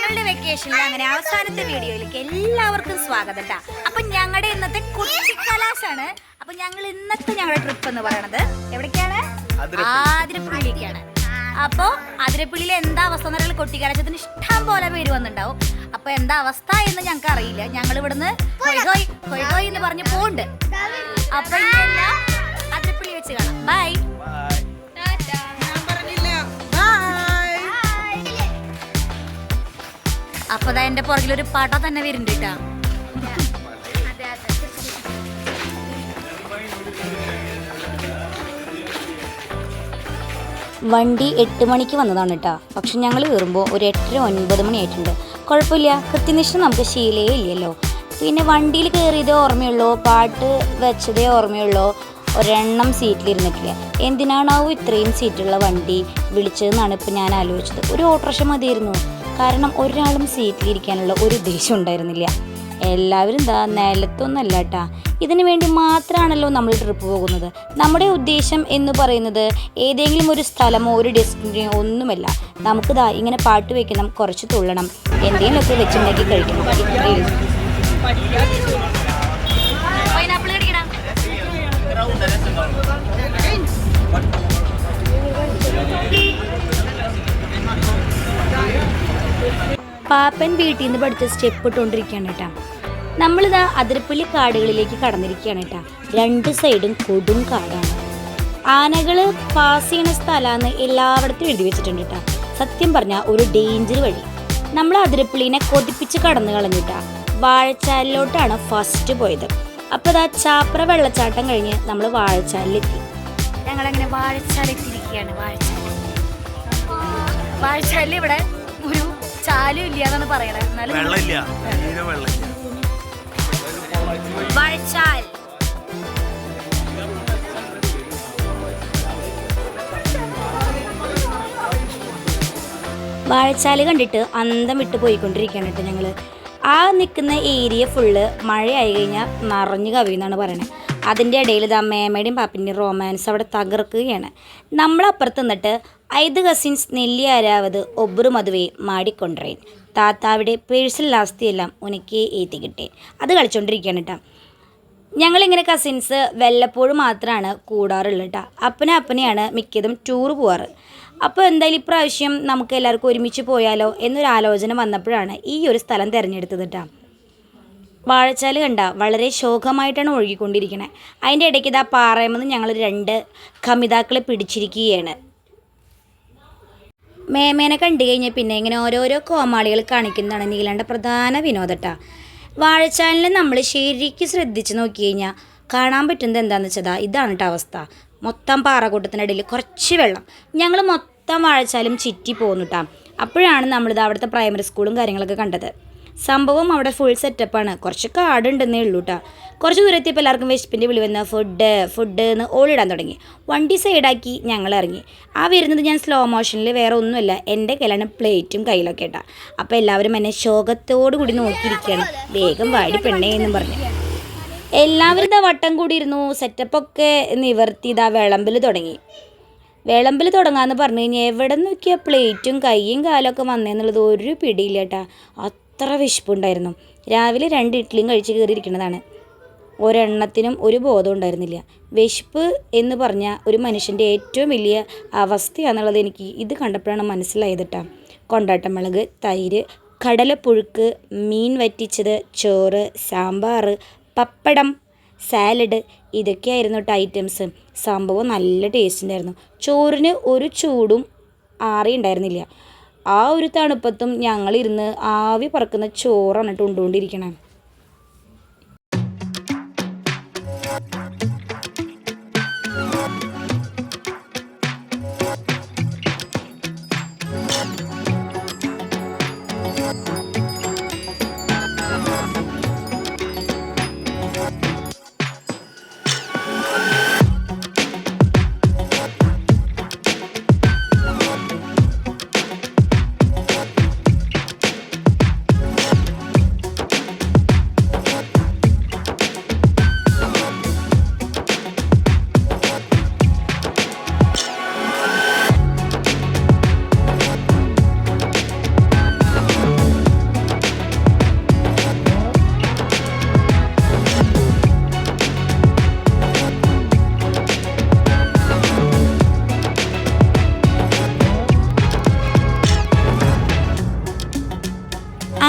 ഞങ്ങളുടെ വെക്കേഷനിൽ അങ്ങനെ അവസാനത്തെ വീഡിയോയിലേക്ക് എല്ലാവർക്കും സ്വാഗതം ട്ടാ. അപ്പൊ ഞങ്ങളുടെ ഇന്നത്തെ കുട്ടിക്കലാശാണ്. അപ്പൊ ഞങ്ങളുടെ ട്രിപ്പ് എന്ന് പറയുന്നത് എവിടേക്കാണ്? ആതിരപ്പള്ളിക്കാണ്. അപ്പൊ ആതിരപ്പള്ളിയിലെ എന്താ അവസ്ഥ എന്ന് പറഞ്ഞാൽ കുട്ടിക്കലാശത്തിന് ഇഷ്ടം പോലെ പേര് വന്നിട്ടുണ്ടാവും. അപ്പൊ എന്താ അവസ്ഥ എന്ന് ഞങ്ങൾക്ക് അറിയില്ല. ഞങ്ങൾ ഇവിടുന്ന് ഹൊയ് എന്ന് പറഞ്ഞ് പോണ്ട്. അപ്പൊ ഇതെല്ലാം ആതിരപ്പള്ളി വെച്ച് കാണാം. ബൈ. അപ്പൊ എന്റെ പുറകിലൊരു പട തന്നെ വരുന്നുണ്ട് കേട്ടാ. വണ്ടി 8 മണിക്ക് വന്നതാണ് കേട്ടോ. പക്ഷെ ഞങ്ങൾ കയറുമ്പോൾ ഒരു 8-9 മണി ആയിട്ടുണ്ട്. കുഴപ്പമില്ല, കൃത്യനിഷ്ഠ നമുക്ക് ശീലേ ഇല്ലല്ലോ. പിന്നെ വണ്ടിയിൽ കയറിയതേ ഓർമ്മയുള്ളൂ, പാട്ട് വെച്ചതേ ഓർമ്മയുള്ളൂ, ഒരെണ്ണം സീറ്റിലിരുന്നിട്ടില്ല. എന്തിനാണാവോ ഇത്രയും സീറ്റുള്ള വണ്ടി വിളിച്ചതെന്നാണ് ഇപ്പം ഞാൻ ആലോചിച്ചത്. ഒരു ഓട്ടോറിക്ഷ മതിയായിരുന്നു. കാരണം ഒരാളും സീറ്റിലിരിക്കാനുള്ള ഒരു ഉദ്ദേശം ഉണ്ടായിരുന്നില്ല. എല്ലാവരും നിലത്തൊന്നല്ല കേട്ടാ. ഇതിനു വേണ്ടി മാത്രമാണല്ലോ നമ്മൾ ട്രിപ്പ് പോകുന്നത്. നമ്മുടെ ഉദ്ദേശം എന്ന് പറയുന്നത് ഏതെങ്കിലും ഒരു സ്ഥലമോ ഒരു ഡെസ്റ്റിനേഷനോ ഒന്നുമല്ല. നമുക്ക് ഇങ്ങനെ പാട്ട് വയ്ക്കണം, കുറച്ച് തുള്ളണം, എന്തെങ്കിലുമൊക്കെ വെച്ചുണ്ടാക്കി കഴിക്കണം. പാപ്പൻ വീട്ടിൽ നിന്ന് പഠിച്ച സ്റ്റെപ്പ് ഇട്ടുകൊണ്ടിരിക്കുകയാണ് കേട്ടാ. നമ്മളിതാ അതിരപ്പള്ളി കാടുകളിലേക്ക് കടന്നിരിക്കുകയാണ് കേട്ടാ. 2 സൈഡും കൊടും കാടാണ്. ആനകൾ പാസ് ചെയ്യണ സ്ഥലമാണെന്ന് എല്ലായിടത്തും എഴുതി വെച്ചിട്ടുണ്ട് കേട്ടാ. സത്യം പറഞ്ഞാൽ ഒരു ഡേഞ്ചർ വഴി. നമ്മൾ അതിരപ്പള്ളിനെ കൊതിപ്പിച്ച് കടന്നു കളഞ്ഞിട്ടാ. വാഴച്ചാലിലോട്ടാണ് ഫസ്റ്റ് പോയത്. അപ്പോൾ ഇതാ ചാപ്ര വെള്ളച്ചാട്ടം കഴിഞ്ഞ് നമ്മൾ വാഴച്ചാലിലെത്തി. ഞങ്ങളങ്ങനെ വാഴച്ചാലെത്തിയിരിക്കുകയാണ്. വാഴച്ചാലിൽ ഇവിടെ ഒരു ചാലും ഇല്ല എന്നാണ് പറയണത്. വാഴച്ചാൽ വാഴച്ചാല് കണ്ടിട്ട് അന്തം വിട്ട് പോയിക്കൊണ്ടിരിക്കുകയാണ് കേട്ടോ. ഞങ്ങൾ ആ നിൽക്കുന്ന ഏരിയ ഫുള്ള് മഴയായി കഴിഞ്ഞാൽ നിറഞ്ഞു കവിയെന്നാണ് പറയണത്. അതിൻ്റെ ഇടയിൽ മേമയുടെയും പാപ്പിൻ്റെയും റൊമാൻസ് അവിടെ തകർക്കുകയാണ്. നമ്മളപ്പുറത്ത് നിന്നിട്ട് 5 കസിൻസ് നെല്ലിയാരാവത് ഒബ്രു മതുവേ മാടിക്കൊണ്ടേൻ താത്താവിടെ പേഴ്സണൽ അവസ്ഥയെല്ലാം ഉനക്ക് ഏറ്റിക്കിട്ടേ അത് കളിച്ചോണ്ടിരിക്കുകയാണ് കേട്ടോ. ഞങ്ങളിങ്ങനെ കസിൻസ് വല്ലപ്പോഴും മാത്രമാണ് കൂടാറുള്ളത് കേട്ടോ. അപ്പനെയാണ് മിക്കതും ടൂർ പോവാറ്. അപ്പോൾ എന്തായാലും ഇപ്രാവശ്യം നമുക്ക് എല്ലാവർക്കും ഒരുമിച്ച് പോയാലോ എന്നൊരു ആലോചന വന്നപ്പോഴാണ് ഈ ഒരു സ്ഥലം തിരഞ്ഞെടുത്തത് കേട്ടോ. വാഴച്ചാല് കണ്ട വളരെ ശോകമായിട്ടാണ് ഒഴുകിക്കൊണ്ടിരിക്കുന്നത്. അതിൻ്റെ ഇടയ്ക്ക് ഇതാ പാറയമെന്ന് ഞങ്ങൾ 2 കമിതാക്കളെ പിടിച്ചിരിക്കുകയാണ്. മേമേനെ കണ്ടു കഴിഞ്ഞാൽ പിന്നെ ഇങ്ങനെ ഓരോരോ കോമാളികൾ കാണിക്കുന്നതാണ് നീലാണ്ട പ്രധാന വിനോദട്ടാ. വാഴച്ചാലിനെ നമ്മൾ ശരിക്കും ശ്രദ്ധിച്ച് നോക്കി കഴിഞ്ഞാൽ കാണാൻ പറ്റുന്നത് എന്താണെന്ന് വെച്ചാൽ ഇതാണ് കേട്ടോ അവസ്ഥ. മൊത്തം പാറക്കൂട്ടത്തിനിടയിൽ കുറച്ച് വെള്ളം. ഞങ്ങൾ മൊത്തം വാഴച്ചാലും ചുറ്റി പോന്നു കേട്ടോ. അപ്പോഴാണ് നമ്മളിത് അവിടുത്തെ പ്രൈമറി സ്കൂളും കാര്യങ്ങളൊക്കെ കണ്ടത്. സംഭവം അവിടെ ഫുൾ സെറ്റപ്പാണ്. കുറച്ച് കാടുണ്ടെന്നേ ഉള്ളൂ കേട്ടോ. കുറച്ച് ദൂരത്തിപ്പോൾ എല്ലാവർക്കും വിശപ്പിൻ്റെ വിളി വന്ന് ഫുഡ് എന്ന് ഓളിടാൻ തുടങ്ങി. വണ്ടി സൈഡാക്കി ഞങ്ങൾ ഇറങ്ങി. ആ വരുന്നത് ഞാൻ സ്ലോ മോഷനിൽ വേറെ ഒന്നുമല്ല, എൻ്റെ കയ്യിലാണ് പ്ലേറ്റും കയ്യിലൊക്കെ ഇട്ടാ. അപ്പോൾ എല്ലാവരും എന്നെ ശോകത്തോടു കൂടി നോക്കിയിരിക്കുകയാണ്. വേഗം വാടി പെണ്ണേ എന്നും പറഞ്ഞു. എല്ലാവരും ഇതാ വട്ടം കൂടിയിരുന്നു. സെറ്റപ്പൊക്കെ നിവർത്തി ഇതാ വിളമ്പിൽ തുടങ്ങാമെന്ന് പറഞ്ഞു കഴിഞ്ഞാൽ എവിടെ നോക്കിയാൽ പ്ലേറ്റും കയ്യും കാലൊക്കെ വന്നേന്നുള്ളത് ഒരു പിടിയില്ല കേട്ടാ. അത്ര വിശപ്പുണ്ടായിരുന്നു. രാവിലെ 2 ഇഡ്ഡലിയും കഴിച്ച് കയറിയിരിക്കുന്നതാണ്. ഒരെണ്ണത്തിനും ഒരു ബോധം ഉണ്ടായിരുന്നില്ല. വിശപ്പ് എന്ന് പറഞ്ഞാൽ ഒരു മനുഷ്യൻ്റെ ഏറ്റവും വലിയ അവസ്ഥയാണെന്നുള്ളത് എനിക്ക് ഇത് കണ്ടപ്പോഴാണ് മനസ്സിലായത് കേട്ടോ. കൊണ്ടാട്ടമുളക്, തൈര്, കടലപ്പുഴുക്ക്, മീൻ വറ്റിച്ചത്, ചോറ്, സാമ്പാർ, പപ്പടം, സാലഡ്, ഇതൊക്കെയായിരുന്നു കേട്ടോ ഐറ്റംസ്. സംഭവം നല്ല ടേസ്റ്റ് ഉണ്ടായിരുന്നു. ചോറിന് ഒരു ചൂടും ആറിയുണ്ടായിരുന്നില്ല. ആ ഒരു തണുപ്പത്തും ഞങ്ങളിരുന്ന് ആവി പറക്കുന്ന ചോറാണ് കേട്ടോ ഉണ്ടുകൊണ്ടിരിക്കണേ.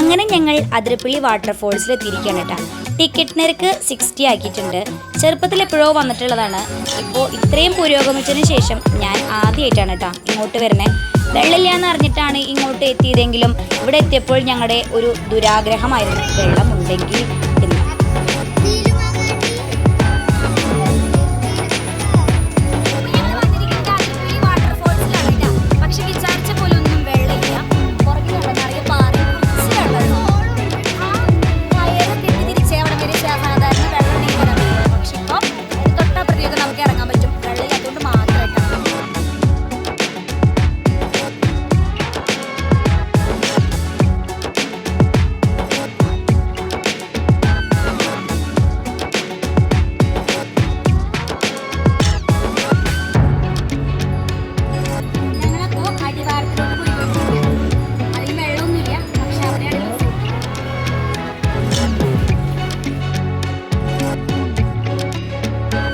അങ്ങനെ ഞങ്ങൾ അതിരപ്പള്ളി വാട്ടർഫോൾസിൽ എത്തിയിരിക്കുകയാണ് കേട്ടോ. ടിക്കറ്റ് നിരക്ക് 60 ആക്കിയിട്ടുണ്ട്. ചെറുപ്പത്തിൽ എപ്പോഴോ വന്നിട്ടുള്ളതാണ്. ഇപ്പോൾ ഇത്രയും പുരോഗമിച്ചതിന് ശേഷം ഞാൻ ആദ്യമായിട്ടാണ് കേട്ടോ ഇങ്ങോട്ട് വരുന്നത്. വെള്ളമില്ല എന്ന് അറിഞ്ഞിട്ടാണ് ഇങ്ങോട്ട് എത്തിയതെങ്കിലും ഇവിടെ എത്തിയപ്പോൾ ഞങ്ങളുടെ ഒരു ദുരാഗ്രഹമായിരുന്നു വെള്ളമുണ്ടെങ്കിൽ എന്ന്.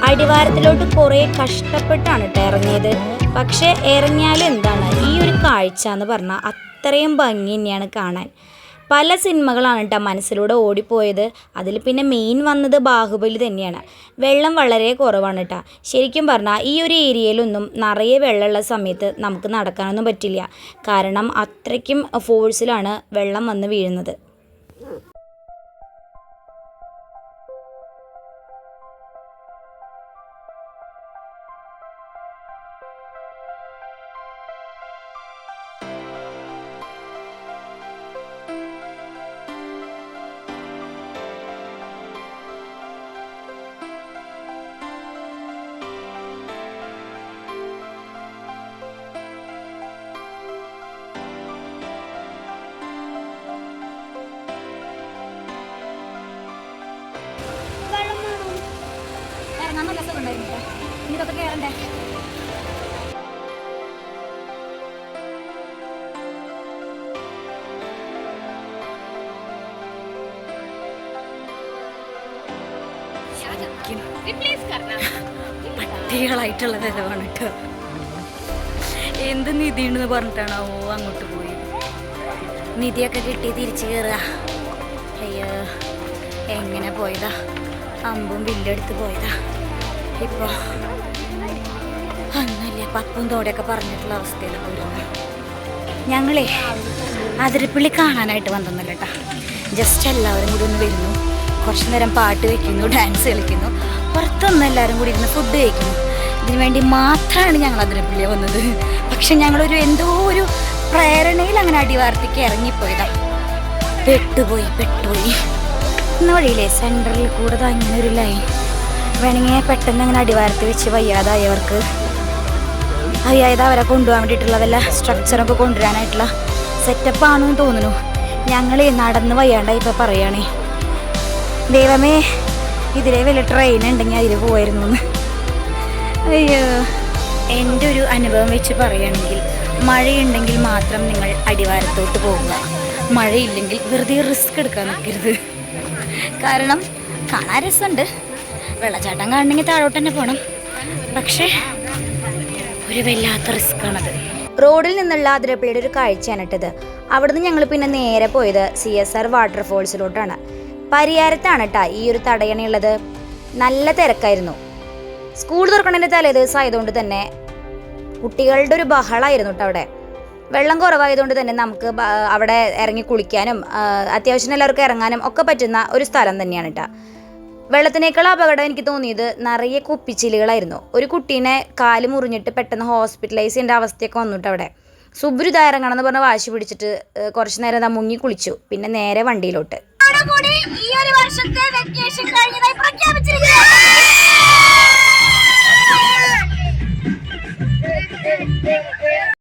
അടിവാരത്തിലോട്ട് കുറേ കഷ്ടപ്പെട്ടാണ് കേട്ടോ ഇറങ്ങിയത്. പക്ഷെ ഇറങ്ങിയാൽ എന്താണ് ഈ ഒരു കാഴ്ച എന്ന് പറഞ്ഞാൽ അത്രയും ഭംഗി തന്നെയാണ് കാണാൻ. പല സിനിമകളാണ് കേട്ടോ മനസ്സിലൂടെ ഓടിപ്പോയത്. അതിൽ പിന്നെ മെയിൻ വന്നത് ബാഹുബലി തന്നെയാണ്. വെള്ളം വളരെ കുറവാണ് കേട്ടോ. ശരിക്കും പറഞ്ഞാൽ ഈ ഒരു ഏരിയയിലൊന്നും നിറയെ വെള്ളമുള്ള സമയത്ത് നമുക്ക് നടക്കാനൊന്നും പറ്റില്ല. കാരണം അത്രയ്ക്കും ഫോഴ്സിലാണ് വെള്ളം വന്ന് വീഴുന്നത്. ഇതൊക്കെ കയറണ്ടേ? പട്ടികളായിട്ടുള്ള തരവാണ് കേട്ടോ. എന്ത് നിധി ഉണ്ടെന്ന് പറഞ്ഞിട്ടാണോ അങ്ങോട്ട് പോയി. നിധിയൊക്കെ കിട്ടി തിരിച്ചു കയറുക. അയ്യോ എങ്ങനെ പോയതാ, അമ്പും വില്ലെടുത്ത് പോയതാ. ഇപ്പോൾ ഒന്നുമില്ല, പപ്പും തോടെയൊക്കെ പറഞ്ഞിട്ടുള്ള അവസ്ഥയിലൊക്കെ വരുന്നത്. ഞങ്ങളെ അതിരപ്പള്ളി കാണാനായിട്ട് വന്നൊന്നുമല്ല കേട്ടോ. ജസ്റ്റ് എല്ലാവരും കൂടി ഒന്ന് വരുന്നു, കുറച്ച് നേരം പാട്ട് വയ്ക്കുന്നു, ഡാൻസ് കളിക്കുന്നു, പുറത്തൊന്നും എല്ലാവരും കൂടി ഇരുന്ന് ഫുഡ് കഴിക്കുന്നു. ഇതിനു വേണ്ടി മാത്രമാണ് ഞങ്ങൾ അതിരപ്പള്ളിയെ വന്നത്. പക്ഷെ ഞങ്ങളൊരു എന്തോ ഒരു പ്രേരണയിൽ അങ്ങനെ അടിവാർത്തേക്ക് ഇറങ്ങിപ്പോയതാ. പെട്ടുപോയി. ഇന്ന് വഴിയില്ലേ സെൻറ്ററിൽ കൂടെ ഇങ്ങനെ ഒരു ലൈൻ വേണമെങ്കിൽ പെട്ടെന്ന് അങ്ങനെ അടിവാരത്ത് വെച്ച് വയ്യാതായവർക്ക് വയ്യായത് അവരെ കൊണ്ടുപോകാൻ വേണ്ടിയിട്ടുള്ള വല്ല സ്ട്രക്ചറൊക്കെ കൊണ്ടുവരാനായിട്ടുള്ള സെറ്റപ്പാണെന്ന് തോന്നുന്നു. ഞങ്ങൾ നടന്ന് വയ്യാണ്ടായി ഇപ്പോൾ പറയുകയാണേ. ദൈവമേ, ഇതിലെ വല്ല ട്രെയിൻ ഉണ്ടെങ്കിൽ അതിൽ പോയിരുന്നു എന്ന്. അയ്യോ, എൻ്റെ ഒരു അനുഭവം വെച്ച് പറയുകയാണെങ്കിൽ മഴയുണ്ടെങ്കിൽ മാത്രം നിങ്ങൾ അടിവാരത്തോട്ട് പോകുക. മഴയില്ലെങ്കിൽ വെറുതെ റിസ്ക് എടുക്കാൻ നിൽക്കരുത്. കാരണം കാണാൻ രസമുണ്ട്, വെള്ളച്ചാട്ടം കാണണമെങ്കിൽ താഴോട്ട് തന്നെ പോകണം. പക്ഷേ ഒരു വല്ലാത്ത റിസ്ക്കാണത്. റോഡിൽ നിന്നുള്ള അതിരപ്പള്ളിയുടെ ഒരു കാഴ്ചയാണ് ഇട്ടത്. അവിടുന്ന് ഞങ്ങൾ പിന്നെ നേരെ പോയത് CSR വാട്ടർഫോൾസിലോട്ടാണ്. പരിയാരത്താണ് കേട്ടോ ഈ ഒരു തടയണയുള്ളത്. നല്ല തിരക്കായിരുന്നു. സ്കൂൾ തുറക്കണതിൻ്റെ തലേദിവസമായതുകൊണ്ട് തന്നെ കുട്ടികളുടെ ഒരു ബഹളമായിരുന്നു കേട്ടോ അവിടെ. വെള്ളം കുറവായതുകൊണ്ട് തന്നെ നമുക്ക് അവിടെ ഇറങ്ങി കുളിക്കാനും അത്യാവശ്യം എല്ലാവർക്കും ഇറങ്ങാനും ഒക്കെ പറ്റുന്ന ഒരു സ്ഥലം തന്നെയാണ് കേട്ടോ. വെള്ളത്തിനേക്കാൾ അപകടം എനിക്ക് തോന്നിയത് നിറയെ കുപ്പിച്ചിലുകളായിരുന്നു. ഒരു കുട്ടീനെ കാല് മുറിഞ്ഞിട്ട് പെട്ടെന്ന് ഹോസ്പിറ്റലൈസ് ചെയ്യേണ്ട അവസ്ഥയൊക്കെ വന്നിട്ട് അവിടെ. സുബ്രുത ഇറങ്ങണമെന്ന് പറഞ്ഞ് വാശി പിടിച്ചിട്ട് കുറച്ച് നേരം മുങ്ങി കുളിച്ചു. പിന്നെ നേരെ വണ്ടിയിലോട്ട്.